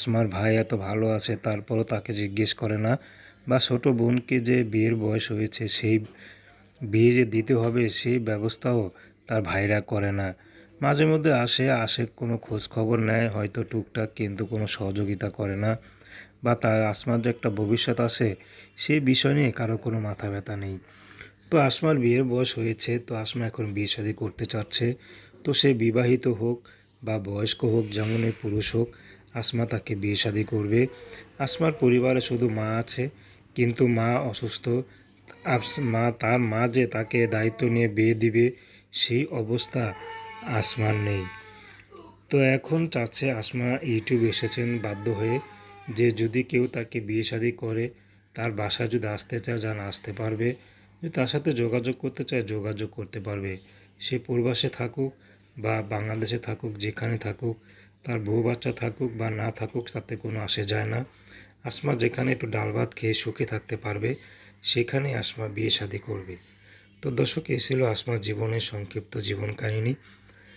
আসমার ভাই এত ভালো আছে তারপরও তাকে জিজ্ঞেস করে না, বা ছোট বোনকে যে বিয়ের বয়স হয়েছে সেই বিয়ে যে দিতে হবে সেই ব্যবস্থাও তার ভাইরা করে না। মাঝে মধ্যে আসে কোনো খোঁজ খবর নেয় হয়তো টুকটাক, কিন্তু কোনো সহযোগিতা করে না, বা তার আসমার যে একটা ভবিষ্যৎ আছে সেই বিষয় নিয়ে কারো কোনো মাথা ব্যথা নেই। তো আসমার বিয়ের বয়স হয়েছে, তো আসমা এখন বিয়ে শাদী করতে চাচ্ছে। তো সে বিবাহিত হোক বা বয়স্ক হোক, যেমনই পুরুষ হোক, আসমা তাকে বিয়ে শাদী করবে। আসমার পরিবারে শুধু মা আছে, কিন্তু মা অসুস্থ। তার মা যে তাকে দায়িত্ব নিয়ে বিয়ে দিবে সেই অবস্থা আসমার নেই। তো এখন চাচ্ছে আসমা ইউটিউবে এসেছেন বাধ্য হয়ে, যে যদি কেউ তাকে বিয়ে শাদী করে, তার বাসায় যদি আসতে চায় যেন আসতে পারবে, যদি তার সাথে যোগাযোগ করতে চায় যোগাযোগ করতে পারবে। সে প্রবাসে থাকুক বা বাংলাদেশে থাকুক, যেখানে থাকুক, তার বউ বাচ্চা থাকুক বা না থাকুক তাতে কোনো আসে যায় না। আসমা যেখানে একটু ডাল ভাত খেয়ে সুখে থাকতে পারবে সেখানে আসমা বিয়ে শাদী করবে। তো দর্শক, এই ছিল আসমার জীবনের সংক্ষিপ্ত জীবন কাহিনী।